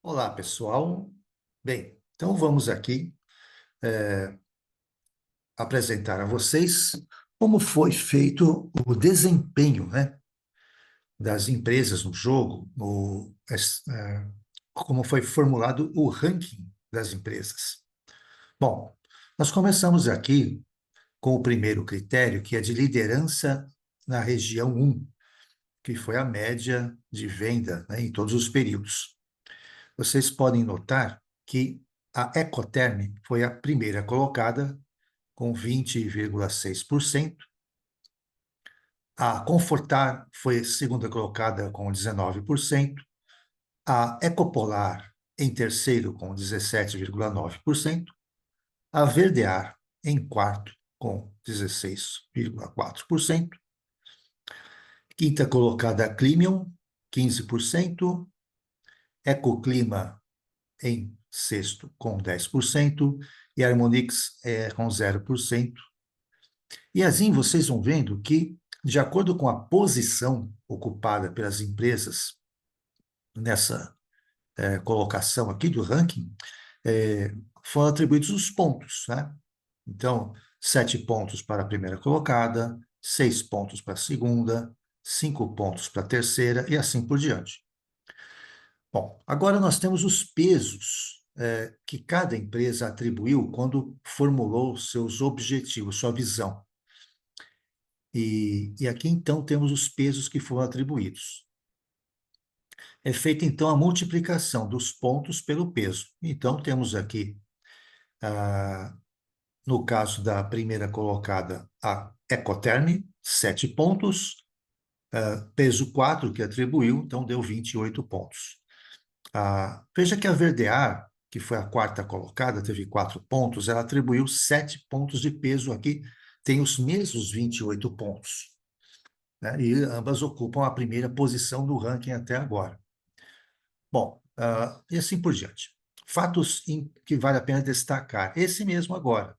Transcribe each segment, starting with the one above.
Olá, pessoal. Bem, então vamos aqui apresentar a vocês como foi feito o desempenho, né, das empresas no jogo, como foi formulado o ranking das empresas. Bom, nós começamos aqui com o primeiro critério, que é de liderança na região 1, que foi a média de venda, né, em todos os períodos. Vocês podem notar que a Ecoterm foi a primeira colocada, com 20,6%. A Confortar foi segunda colocada, com 19%. A Ecopolar, em terceiro, com 17,9%. A Verdear, em quarto, com 16,4%. Quinta colocada, a Climion, 15%. Ecoclima, em sexto, com 10%, e a Harmonix com 0%. E assim vocês vão vendo que, de acordo com a posição ocupada pelas empresas nessa colocação aqui do ranking, foram atribuídos os pontos, né? Então, 7 pontos para a primeira colocada, 6 pontos para a segunda, 5 pontos para a terceira e assim por diante. Bom, agora nós temos os pesos que cada empresa atribuiu quando formulou seus objetivos, sua visão. E aqui, então, temos os pesos que foram atribuídos. É feita, então, a multiplicação dos pontos pelo peso. Então, temos aqui, no caso da primeira colocada, a Ecoterm, 7 pontos, peso 4 que atribuiu, então deu 28 pontos. Veja que a Verdear, que foi a quarta colocada, teve 4 pontos, ela atribuiu 7 pontos de peso aqui, tem os mesmos 28 pontos, né? E ambas ocupam a primeira posição do ranking até agora. Bom, e assim por diante. Fatos que vale a pena destacar. Esse mesmo agora.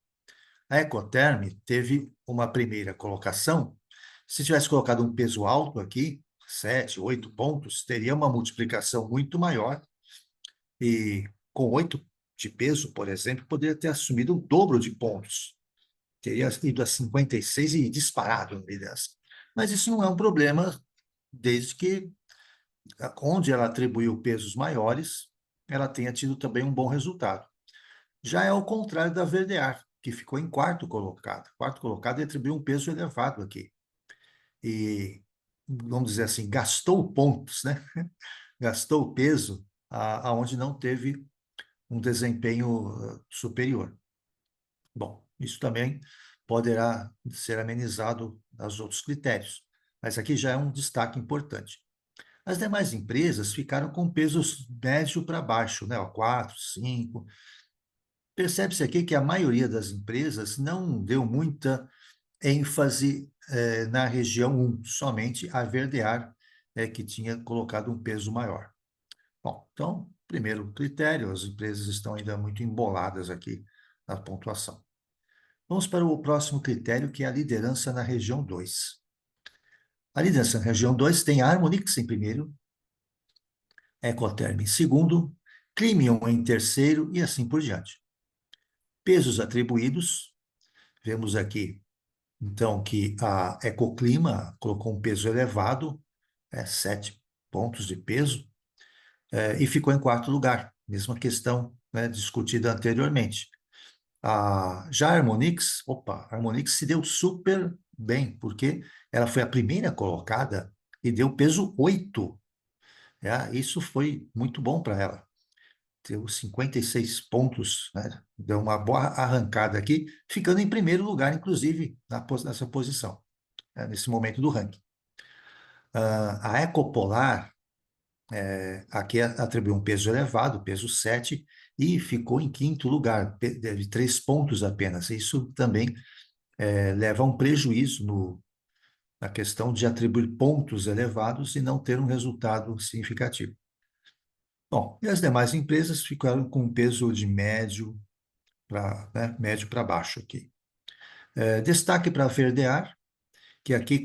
A Ecoterm teve uma primeira colocação. Se tivesse colocado um peso alto aqui, 7, 8 pontos, teria uma multiplicação muito maior. E com 8 de peso, por exemplo, poderia ter assumido o dobro de pontos. Teria ido a 56 e disparado na liderança. Mas isso não é um problema, desde que onde ela atribuiu pesos maiores, ela tenha tido também um bom resultado. Já é ao contrário da Verdear, que ficou em quarto colocado. Quarto colocado e atribuiu um peso elevado aqui. E, vamos dizer assim, gastou pontos, né? Gastou peso aonde não teve um desempenho superior. Bom, isso também poderá ser amenizado aos outros critérios, mas aqui já é um destaque importante. As demais empresas ficaram com pesos médio para baixo, né? 4, 5. Percebe-se aqui que a maioria das empresas não deu muita ênfase na região 1, somente a Verdear que tinha colocado um peso maior. Bom, então, primeiro critério, as empresas estão ainda muito emboladas aqui na pontuação. Vamos para o próximo critério, que é a liderança na região 2. A liderança na região 2 tem a Harmonix em primeiro, Ecoterm em segundo, Climion em terceiro e assim por diante. Pesos atribuídos, vemos aqui, então, que a Ecoclima colocou um peso elevado, 7 pontos de peso, e ficou em quarto lugar, mesma questão, né, discutida anteriormente. Já a a Harmonix se deu super bem, porque ela foi a primeira colocada e deu peso 8. Isso foi muito bom para ela. Deu 56 pontos, né? Deu uma boa arrancada aqui, ficando em primeiro lugar, inclusive, nessa posição, né, nesse momento do ranking. A Ecopolar, aqui atribuiu um peso elevado, peso 7, e ficou em quinto lugar, teve 3 pontos apenas. Isso também leva a um prejuízo na questão de atribuir pontos elevados e não ter um resultado significativo. Bom, e as demais empresas ficaram com um peso de médio médio para baixo aqui. Destaque para a Verdear, que aqui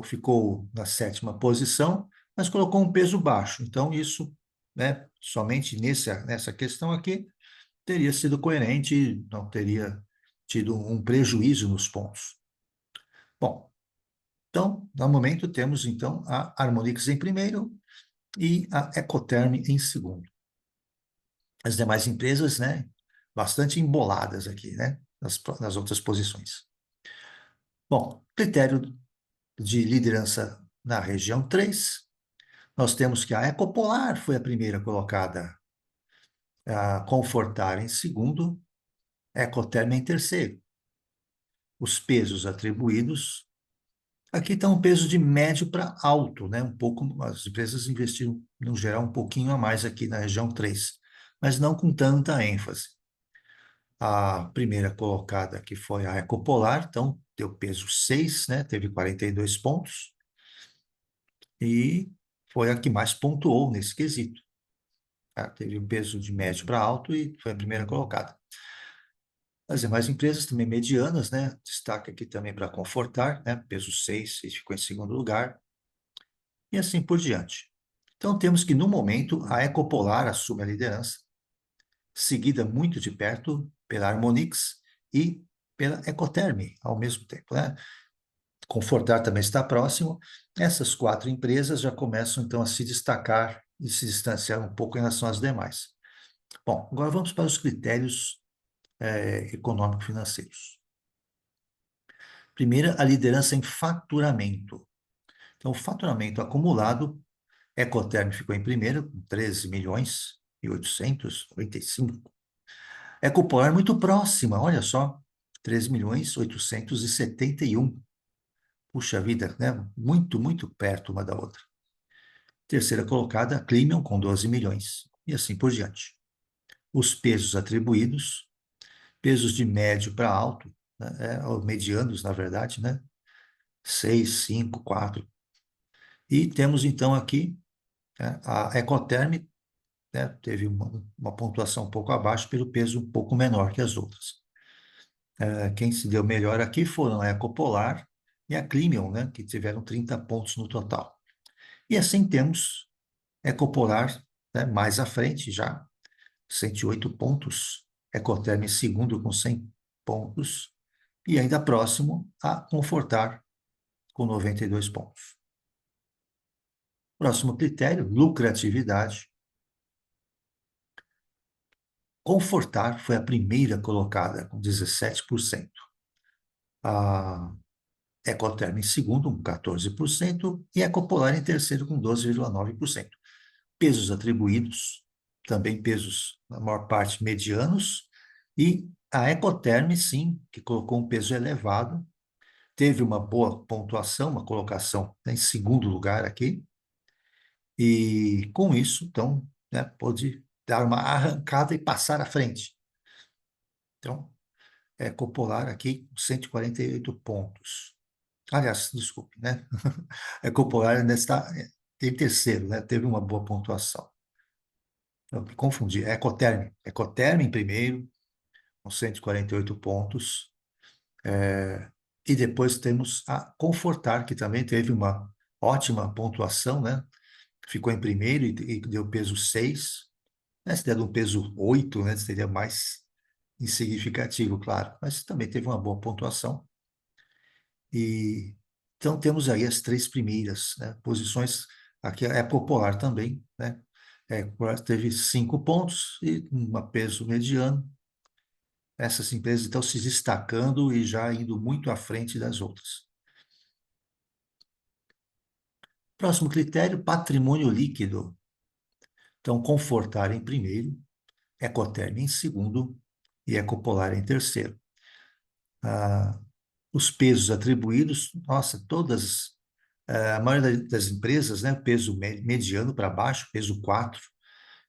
ficou na sétima posição, mas colocou um peso baixo. Então, isso, né, somente nessa questão aqui, teria sido coerente, não teria tido um prejuízo nos pontos. Bom, então, no momento, temos, então, a Harmonix em primeiro e a Ecoterm em segundo. As demais empresas, né, bastante emboladas aqui, né, nas outras posições. Bom, critério de liderança na região 3, nós temos que a Ecopolar foi a primeira colocada, a Confortar em segundo, Ecoterm em terceiro. Os pesos atribuídos, aqui está um peso de médio para alto, né? Um pouco, as empresas investiram, no geral, um pouquinho a mais aqui na região 3, mas não com tanta ênfase. A primeira colocada, que foi a Ecopolar, então deu peso 6, né? Teve 42 pontos, e foi a que mais pontuou nesse quesito. Tá? Teve um peso de médio para alto e foi a primeira colocada. As demais empresas também medianas, né? Destaque aqui também para Confortar, né? Peso 6 e ficou em segundo lugar, e assim por diante. Então, temos que, no momento, a Ecopolar assume a liderança, seguida muito de perto pela Harmonix e pela Ecoterm, ao mesmo tempo, né? Confortar também está próximo. Essas quatro empresas já começam, então, a se destacar e se distanciar um pouco em relação às demais. Bom, agora vamos para os critérios econômico-financeiros. Primeira, a liderança em faturamento. Então, o faturamento acumulado, Ecoterm ficou em primeiro, com 13 milhões e 895. Ecopolar muito próxima, olha só, 13 milhões 871. Puxa vida, né? Muito, muito perto uma da outra. Terceira colocada, Climion, com 12 milhões, e assim por diante. Os pesos atribuídos, pesos de médio para alto, né? Medianos, na verdade, né? 6, 5, 4. E temos, então, aqui, né, a Ecoterm, né, teve uma pontuação um pouco abaixo pelo peso um pouco menor que as outras. Quem se deu melhor aqui foram a Ecopolar e a Climion, né, que tiveram 30 pontos no total. E assim temos Ecopolar, né, mais à frente já, 108 pontos, Ecoterm em segundo com 100 pontos, e ainda próximo a Confortar com 92 pontos. Próximo critério, lucratividade. Confortar foi a primeira colocada, com 17%. A Ecoterm em segundo, com 14%, e Ecopolar em terceiro, com 12,9%. Pesos atribuídos, também pesos, na maior parte, medianos, e a Ecoterm, sim, que colocou um peso elevado, teve uma boa pontuação, uma colocação, né, em segundo lugar aqui, e com isso, então, né, pôde dar uma arrancada e passar à frente. Então, Ecopolar aqui, 148 pontos. Aliás, desculpe, né? Ecopolar ainda está em terceiro, né? Teve uma boa pontuação. Eu me confundi. Ecoterm. Ecoterm em primeiro, com 148 pontos. E depois temos a Confortar, que também teve uma ótima pontuação, né? Ficou em primeiro e deu peso 6. Né? Se der um peso 8, né? Seria mais insignificativo, claro. Mas também teve uma boa pontuação. E então temos aí as três primeiras, né, posições. Aqui é Popular também, né? Teve 5 pontos e um peso mediano. Essas empresas estão se destacando e já indo muito à frente das outras. Próximo critério, patrimônio líquido. Então, Confortar em primeiro, Ecoterm em segundo e Ecopolar em terceiro. Os pesos atribuídos, nossa, todas, a maioria das empresas, né, peso mediano para baixo, peso 4,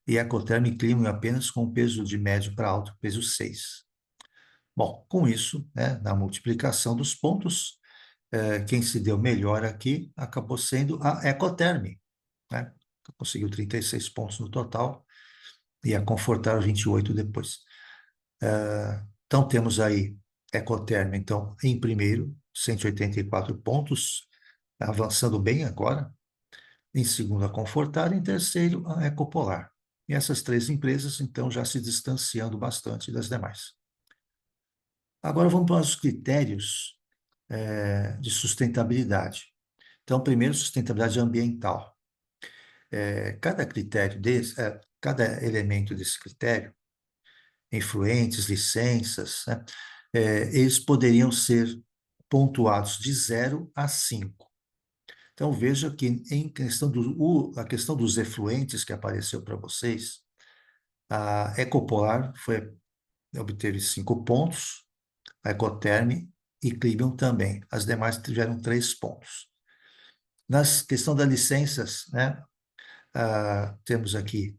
e Ecoterm e Clima apenas com peso de médio para alto, peso 6. Bom, com isso, né, na multiplicação dos pontos, quem se deu melhor aqui acabou sendo a Ecoterm, né? Conseguiu 36 pontos no total e a Confortar 28 depois. Então, temos aí Ecoterm, então, em primeiro, 184 pontos, avançando bem agora. Em segundo, a Confortar. Em terceiro, a Ecopolar. E essas três empresas, então, já se distanciando bastante das demais. Agora vamos para os critérios de sustentabilidade. Então, primeiro, sustentabilidade ambiental. Cada critério desse, cada elemento desse critério, influentes, licenças, né, eles poderiam ser pontuados de 0 a 5. Então, veja que em questão a questão dos efluentes que apareceu para vocês, a Ecopolar obteve 5 pontos, a Ecoterm e Clibium também. As demais tiveram 3 pontos. Na questão das licenças, né, temos aqui,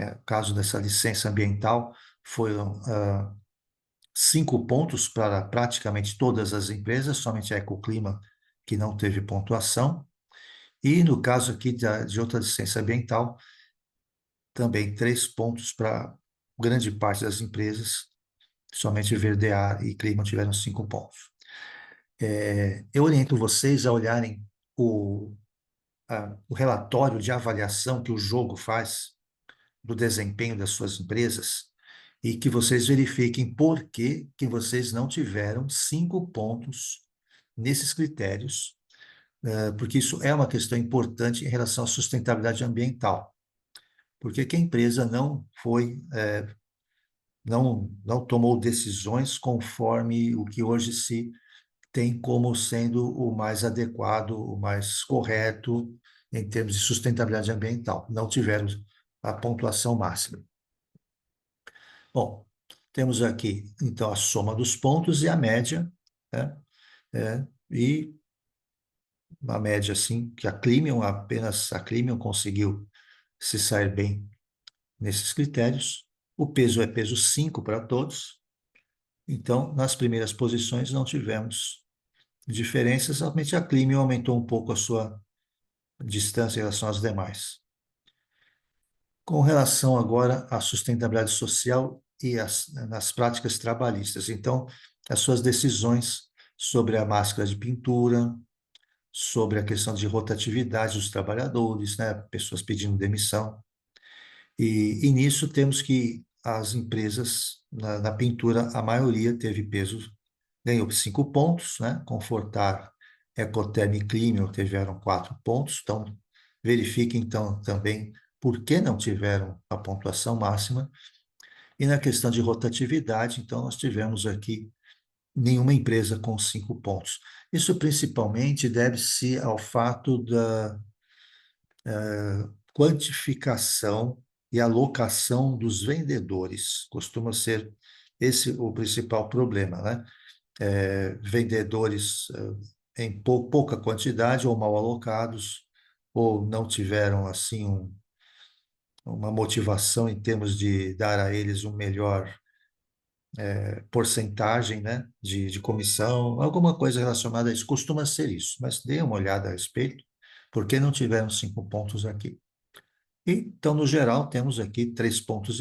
o caso dessa licença ambiental, foram 5 pontos para praticamente todas as empresas, somente a Ecoclima que não teve pontuação. E no caso aqui de outra licença ambiental, também 3 pontos para grande parte das empresas, somente Verdear e Clima tiveram 5 pontos. Eu oriento vocês a olharem o relatório de avaliação que o jogo faz do desempenho das suas empresas e que vocês verifiquem por que vocês não tiveram 5 pontos nesses critérios, porque isso é uma questão importante em relação à sustentabilidade ambiental. Porque que a empresa não tomou decisões conforme o que hoje se tem como sendo o mais adequado, o mais correto em termos de sustentabilidade ambiental. Não tiveram a pontuação máxima. Bom, temos aqui, então, a soma dos pontos e a média, né? E uma média, assim, que apenas a Climium conseguiu se sair bem nesses critérios. O peso é peso 5 para todos. Então, nas primeiras posições não tivemos diferenças, somente a Climium aumentou um pouco a sua distância em relação às demais. Com relação agora à sustentabilidade social e nas práticas trabalhistas, então, as suas decisões sobre a máscara de pintura, sobre a questão de rotatividade dos trabalhadores, né, pessoas pedindo demissão. E nisso temos que as empresas, na pintura, a maioria teve peso, ganhou 5 pontos, né? Confortar, Ecoterm e Climium tiveram 4 pontos, então verifique então também por que não tiveram a pontuação máxima. E na questão de rotatividade, então nós tivemos aqui nenhuma empresa com 5 pontos. Isso principalmente deve-se ao fato da quantificação e alocação dos vendedores. Costuma ser esse o principal problema, né? Vendedores em pouca quantidade ou mal alocados, ou não tiveram, assim, uma motivação em termos de dar a eles um melhor porcentagem, né, de comissão, alguma coisa relacionada a isso. Costuma ser isso, mas dê uma olhada a respeito, porque não tiveram 5 pontos aqui. Então, no geral, temos aqui 3,5 pontos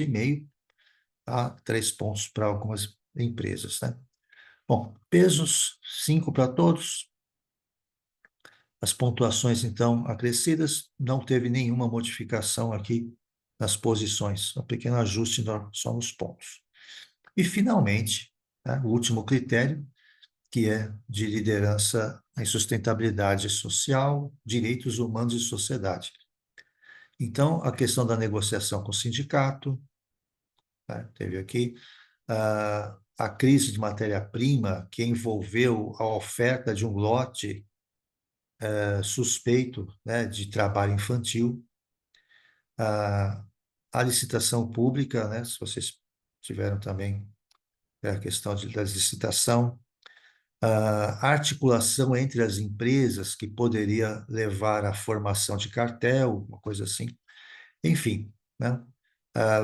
a 3 pontos para algumas empresas, né? Bom, pesos, 5 para todos. As pontuações, então, acrescidas, não teve nenhuma modificação aqui nas posições, um pequeno ajuste só nos pontos. E, finalmente, né, o último critério, que é de liderança em sustentabilidade social, direitos humanos e sociedade. Então, a questão da negociação com o sindicato, né, teve aqui a crise de matéria-prima que envolveu a oferta de um lote suspeito, né, de trabalho infantil, a licitação pública, né, se vocês tiveram também a questão da licitação, a articulação entre as empresas que poderia levar à formação de cartel, uma coisa assim. Enfim, né,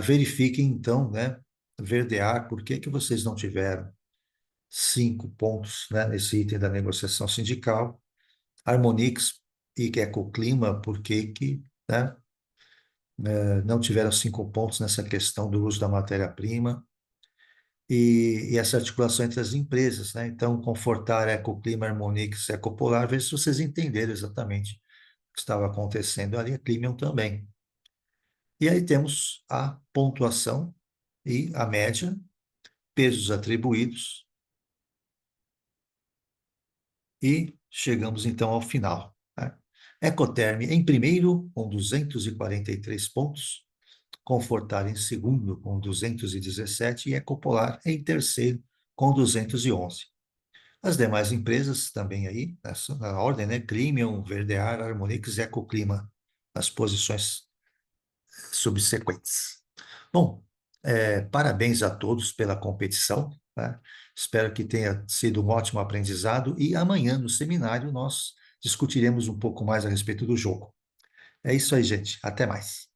verifiquem então, né, verdear por que vocês não tiveram 5 pontos, né, nesse item da negociação sindical, Harmonix e Ecoclima, por que, né, não tiveram 5 pontos nessa questão do uso da matéria-prima, e essa articulação entre as empresas, né? Então, Confortar, Ecoclima, Harmonix, Ecopolar, ver se vocês entenderam exatamente o que estava acontecendo ali, a Climium também. E aí temos a pontuação e a média, pesos atribuídos, e chegamos então ao final, né? Ecoterm em primeiro, com 243 pontos, Confortar em segundo, com 217, e Ecopolar em terceiro, com 211. As demais empresas também aí, na ordem, né? Climion, Verdear, Harmonix e Ecoclima, as posições subsequentes. Bom, parabéns a todos pela competição, né? Espero que tenha sido um ótimo aprendizado e amanhã no seminário nós discutiremos um pouco mais a respeito do jogo. É isso aí, gente. Até mais.